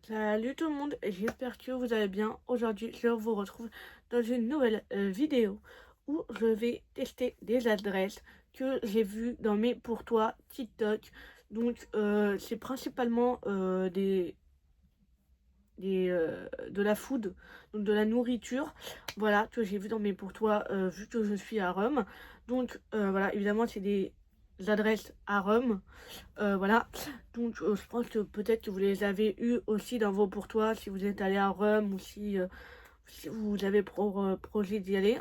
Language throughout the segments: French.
Salut tout le monde, j'espère que vous allez bien. Aujourd'hui, je vous retrouve dans une nouvelle vidéo où je vais tester des adresses que j'ai vues dans mes pour toi TikTok. Donc, c'est principalement de la food, donc de la nourriture, voilà, que j'ai vu dans mes pour toi vu que je suis à Rome. Donc, voilà, évidemment, c'est des adresses à Rome. Voilà, donc je pense que peut-être que vous les avez eu aussi dans vos pour toi si vous êtes allé à Rome ou si vous avez pour projet d'y aller.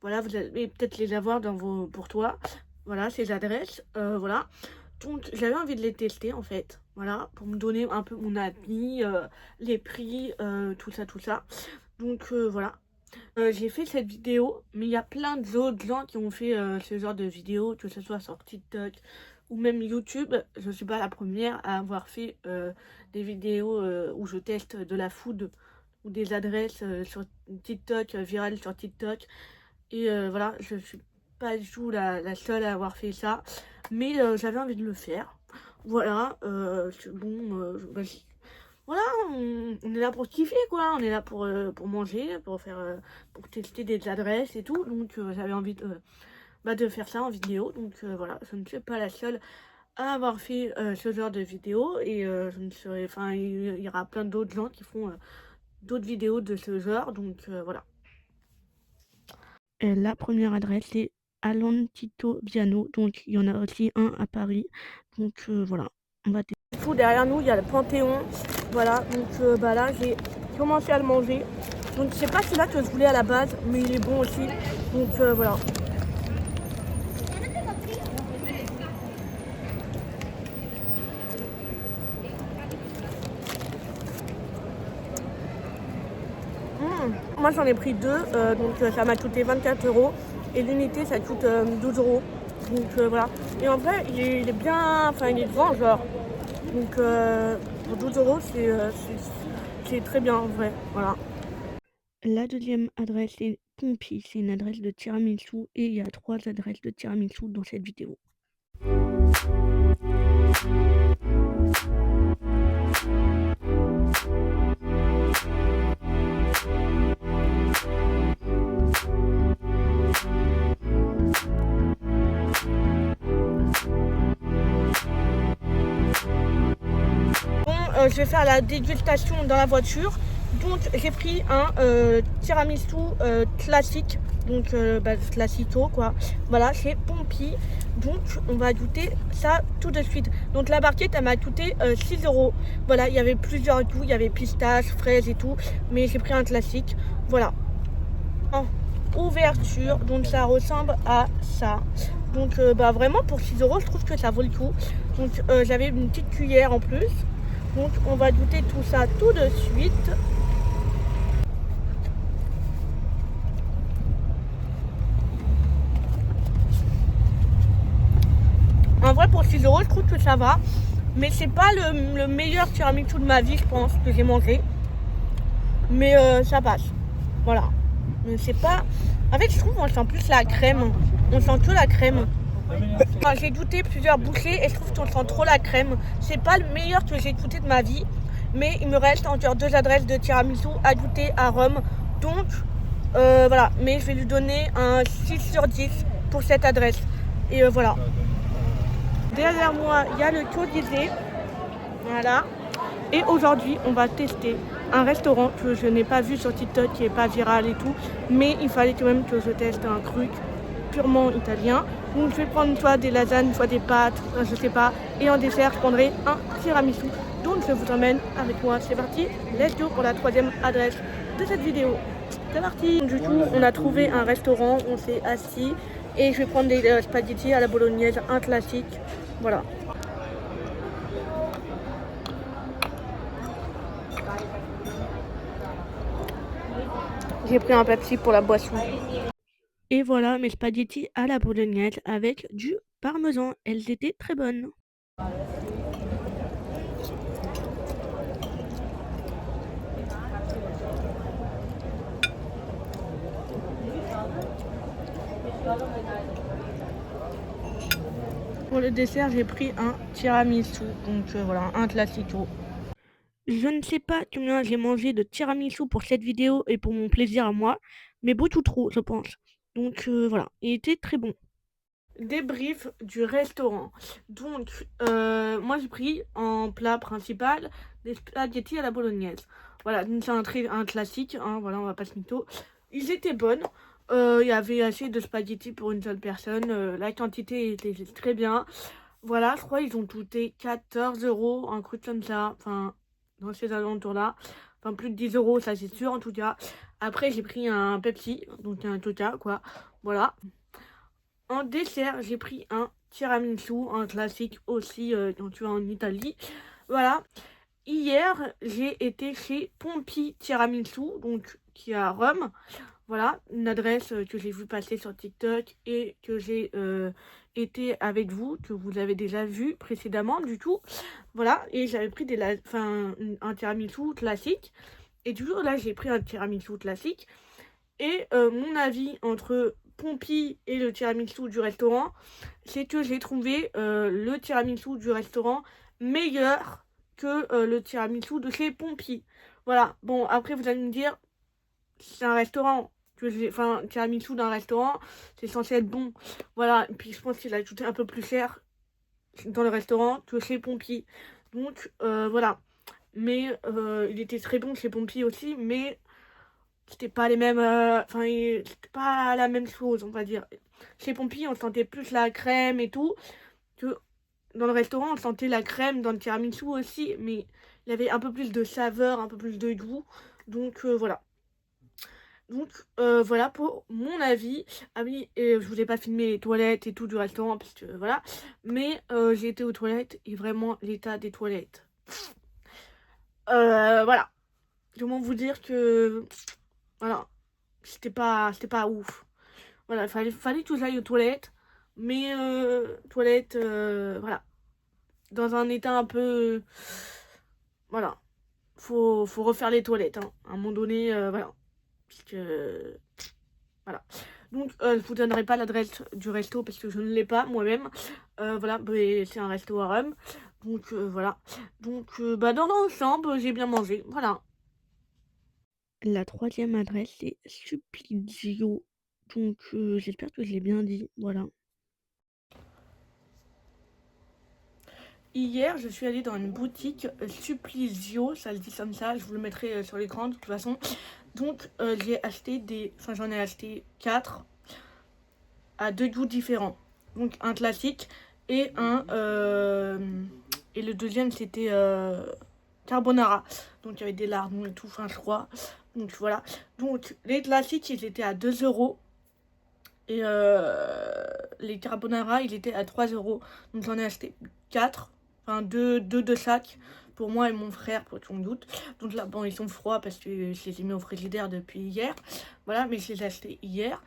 Voilà, vous allez peut-être les avoir dans vos pour toi. Voilà, ces adresses. Voilà. Donc j'avais envie de les tester en fait. Voilà, pour me donner un peu mon avis, les prix, tout ça, tout ça. Donc voilà. J'ai fait cette vidéo, mais il y a plein d'autres gens qui ont fait ce genre de vidéo, que ce soit sur TikTok ou même YouTube. Je suis pas la première à avoir fait des vidéos où je teste de la food ou des adresses sur TikTok, virales sur TikTok. Et voilà, je suis pas du tout la seule à avoir fait ça, mais j'avais envie de le faire. Voilà, bon, voilà, on est là pour kiffer quoi, on est là pour manger, pour tester des adresses et tout, donc j'avais envie de faire ça en vidéo, donc voilà, je ne suis pas la seule à avoir fait ce genre de vidéo, et je ne serai, enfin, il y aura plein d'autres gens qui font d'autres vidéos de ce genre, donc voilà. La première adresse c'est Alantito Viano, donc il y en a aussi un à Paris, donc voilà, on va tester. Du coup, derrière nous il y a le Panthéon, voilà, donc là j'ai commencé à le manger, donc c'est pas celui-là que je voulais à la base, mais il est bon aussi, donc voilà. Moi j'en ai pris deux, donc ça m'a coûté 24 euros, et l'unité ça coûte 12 euros, donc voilà. Et en vrai il est bien, enfin il est grand genre, donc pour 12 euros c'est très bien en vrai, voilà. La deuxième adresse c'est Pompi, c'est une adresse de tiramisu, et il y a 3 adresses de tiramisu dans cette vidéo. Je vais faire la dégustation dans la voiture. Donc j'ai pris un tiramisu classique, donc classico quoi. Voilà, c'est Pompi. Donc on va goûter ça tout de suite. Donc la barquette elle m'a coûté 6 euros. Voilà, il y avait plusieurs goûts, il y avait pistache, fraise et tout, mais j'ai pris un classique. Voilà. En ouverture, donc ça ressemble à ça. Donc vraiment pour 6 euros je trouve que ça vaut le coup. Donc j'avais une petite cuillère en plus. Donc on va goûter tout ça tout de suite. En vrai pour 6 euros je trouve que ça va. Mais c'est pas le meilleur tiramisu de ma vie je pense que j'ai mangé. Mais ça passe. Voilà. Mais c'est pas... En fait je trouve qu'on sent plus la crème. On sent que la crème. Enfin, j'ai goûté plusieurs bouchées et je trouve qu'on sent trop la crème. C'est pas le meilleur que j'ai goûté de ma vie. Mais il me reste encore 2 adresses de tiramisu à goûter à Rome. Donc voilà, mais je vais lui donner un 6 sur 10 pour cette adresse. Et voilà. Derrière moi, il y a le Colisée. Voilà. Et aujourd'hui, on va tester un restaurant que je n'ai pas vu sur TikTok, qui n'est pas viral et tout. Mais il fallait quand même que je teste un truc purement italien. Donc je vais prendre soit des lasagnes, soit des pâtes, je sais pas. Et en dessert, je prendrai un tiramisu. Donc je vous emmène avec moi. C'est parti, let's go pour la 3e adresse de cette vidéo. C'est parti. Du coup, on a trouvé un restaurant, on s'est assis. Et je vais prendre des spaghettis à la bolognaise, un classique. Voilà. J'ai pris un Pepsi pour la boisson. Et voilà mes spaghettis à la bolognaise avec du parmesan. Elles étaient très bonnes. Pour le dessert, j'ai pris un tiramisu, donc voilà, un classico. Je ne sais pas combien j'ai mangé de tiramisu pour cette vidéo et pour mon plaisir à moi, mais beaucoup trop, je pense. Donc voilà, il était très bon. Débrief du restaurant. Donc, moi j'ai pris en plat principal des spaghettis à la bolognaise. Voilà, donc c'est un classique, hein, voilà, on va pas se mytho. Ils étaient bonnes. Il y avait assez de spaghettis pour une seule personne. La quantité était très bien. Voilà, je crois qu'ils ont coûté 14 euros, un truc comme ça. Enfin, dans ces alentours-là. Enfin, plus de 10 euros, ça c'est sûr en tout cas. Après, j'ai pris un Pepsi, donc un Coca, quoi. Voilà. En dessert, j'ai pris un tiramisu, un classique aussi quand tu vas en Italie. Voilà. Hier, j'ai été chez Pompi Tiramisu, donc qui est à Rome. Voilà, une adresse que j'ai vu passer sur TikTok et que j'ai été avec vous, que vous avez déjà vu précédemment du coup. Voilà, et j'avais pris un tiramisu classique. Et du coup, là, j'ai pris un tiramisu classique. Et mon avis entre Pompi et le tiramisu du restaurant, c'est que j'ai trouvé le tiramisu du restaurant meilleur que le tiramisu de chez Pompi. Voilà, bon, après vous allez me dire, c'est un restaurant, enfin, tiramisu d'un restaurant, c'est censé être bon. Voilà, et puis je pense qu'il a coûté un peu plus cher dans le restaurant que chez Pompi. Donc voilà, mais il était très bon chez Pompi aussi, mais c'était pas les mêmes, enfin, c'était pas la même chose, on va dire. Chez Pompi, on sentait plus la crème et tout, que dans le restaurant, on sentait la crème dans le tiramisu aussi, mais il y avait un peu plus de saveur, un peu plus de goût. Donc voilà. Donc voilà pour mon avis. Ah oui, et je voulais pas filmer les toilettes et tout du restaurant, parce que voilà. Mais j'ai été aux toilettes et vraiment l'état des toilettes. Voilà. Comment vous dire que... Voilà. C'était pas ouf. Voilà, fallait que j'aille aux toilettes. Mais toilettes, voilà. Dans un état un peu... voilà. Faut refaire les toilettes, hein. À un moment donné, voilà. Parce que... Voilà. Donc, je vous donnerai pas l'adresse du resto parce que je ne l'ai pas moi-même. Voilà, mais c'est un resto à Rome. Donc, voilà. Donc, bah, dans l'ensemble, j'ai bien mangé. Voilà. La troisième adresse, c'est Supplizio. Donc, j'espère que je l'ai bien dit. Voilà. Hier, je suis allée dans une boutique Supplizio, ça se dit comme ça, je vous le mettrai sur l'écran de toute façon. Donc, j'en ai acheté 4 à 2 goûts différents. Donc, un classique et et le deuxième, c'était carbonara. Donc, il y avait des lardons et tout, enfin, je crois. Donc, voilà. Donc, les classiques, ils étaient à 2 euros. Et les carbonara, ils étaient à 3 euros. Donc j'en ai acheté 4. Enfin, 2 de chaque. Pour moi et mon frère, pour ton doute. Donc là, bon, ils sont froids parce que je les ai mis au frigidaire depuis hier. Voilà, mais je les ai achetés hier.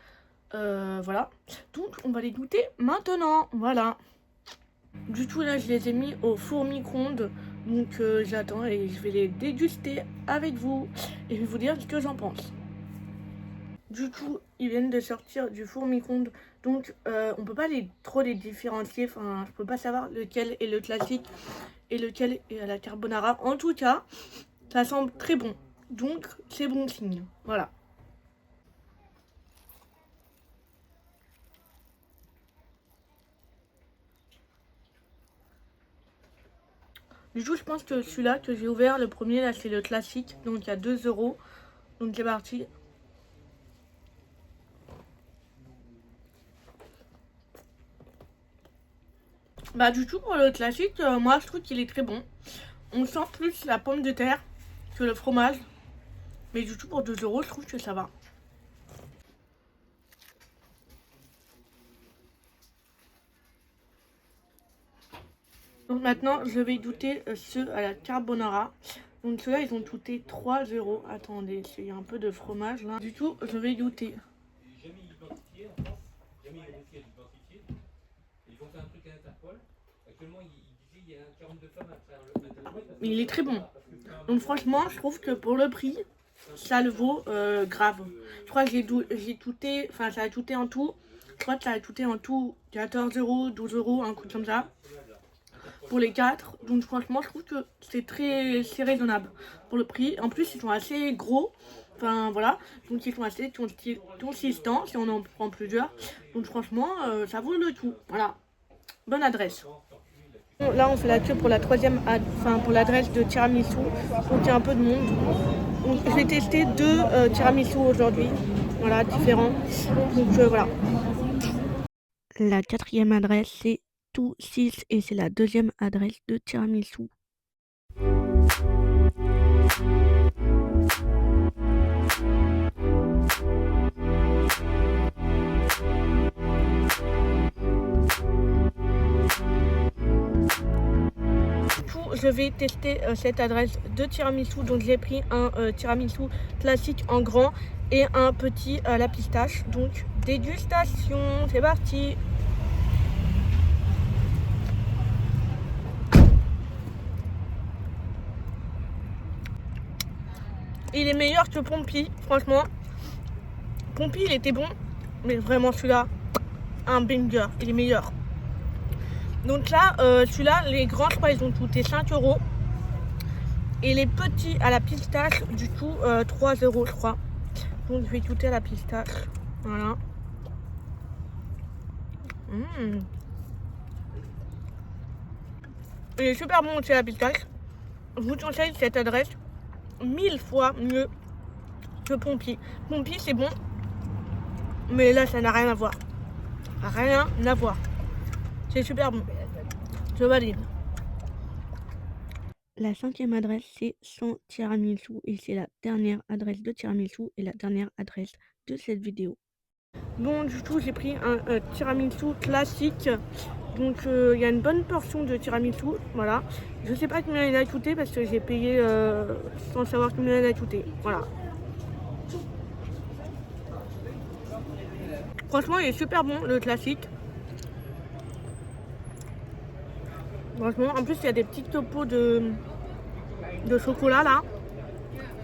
Voilà. Donc on va les goûter maintenant. Voilà. Du coup, là, je les ai mis au four micro-ondes. Donc j'attends et je vais les déguster avec vous. Et je vais vous dire ce que j'en pense. Du coup, ils viennent de sortir du four micro-ondes, donc on peut pas trop les différencier. Enfin, je peux pas savoir lequel est le classique et lequel est la carbonara. En tout cas, ça semble très bon, donc c'est bon signe. Voilà. Du coup, je pense que celui-là que j'ai ouvert, le premier, là, c'est le classique, donc il y a 2 euros. Donc c'est parti. Bah du coup, pour le classique, moi je trouve qu'il est très bon. On sent plus la pomme de terre que le fromage. Mais du coup, pour 2 euros, je trouve que ça va. Donc maintenant, je vais goûter ceux à la carbonara. Donc ceux-là, ils ont coûté 3 euros. Attendez, il y a un peu de fromage là. Du coup, je vais goûter. Il est très bon. Donc franchement, je trouve que pour le prix, ça le vaut grave. Je crois que j'ai coûté, enfin ça a coûté en tout, je crois que ça a coûté en tout 14 euros, 12 euros, un coup comme ça. pour les 4. Donc franchement je trouve que c'est raisonnable pour le prix. En plus ils sont assez gros. Enfin voilà, donc ils sont assez consistants si on en prend plusieurs. Donc franchement ça vaut le coup. Voilà, bonne adresse. Bon, là on fait la queue pour la troisième, enfin pour l'adresse de tiramisu. Donc il y a un peu de monde. Donc je vais tester 2 tiramisu aujourd'hui. Voilà, différents. Donc voilà. La quatrième adresse c'est tout 6 et c'est la deuxième adresse de tiramisu. Je vais tester cette adresse de tiramisu. Donc j'ai pris un tiramisu classique en grand et un petit à la pistache. Donc dégustation, c'est parti. Il est meilleur que Pompi, franchement. Pompi il était bon, mais vraiment celui-là, un banger, il est meilleur. Donc là, celui-là, les grands, je crois, ils ont coûté 5 €. Et les petits à la pistache, du coup, 3 € je crois. Donc je vais goûter à la pistache. Voilà. Il est super bon aussi à la pistache. Je vous conseille cette adresse 1000 fois mieux que Pompi. Pompi c'est bon, mais là ça n'a rien à voir. Rien à voir. C'est super bon. Je valide. La cinquième adresse c'est son tiramisu et c'est la dernière adresse de tiramisu et la dernière adresse de cette vidéo. Bon, du coup j'ai pris un tiramisu classique. Donc il y a une bonne portion de tiramisu, voilà. Je sais pas combien il a coûté parce que j'ai payé sans savoir combien il a coûté, voilà. Franchement il est super bon le classique. Franchement, en plus il y a des petits topos de chocolat là.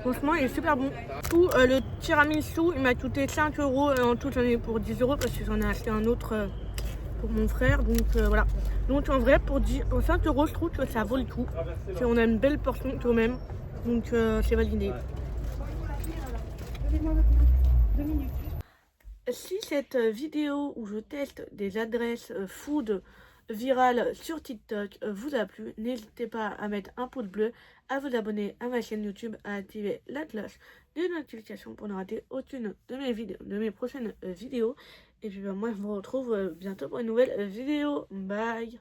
Franchement il est super bon. Tout le tiramisu il m'a coûté 5 €, en tout j'en ai pour 10 € parce que j'en ai acheté un autre pour mon frère, donc voilà. Donc en vrai pour 5 € je trouve que ça vaut le coup. On a une belle portion quand même, donc c'est validé. Si cette vidéo où je teste des adresses food virales sur TikTok vous a plu, n'hésitez pas à mettre un pouce bleu, à vous abonner à ma chaîne YouTube, à activer la cloche de notification pour ne rater aucune de mes prochaines vidéos. Et puis moi je vous retrouve bientôt pour une nouvelle vidéo. Bye.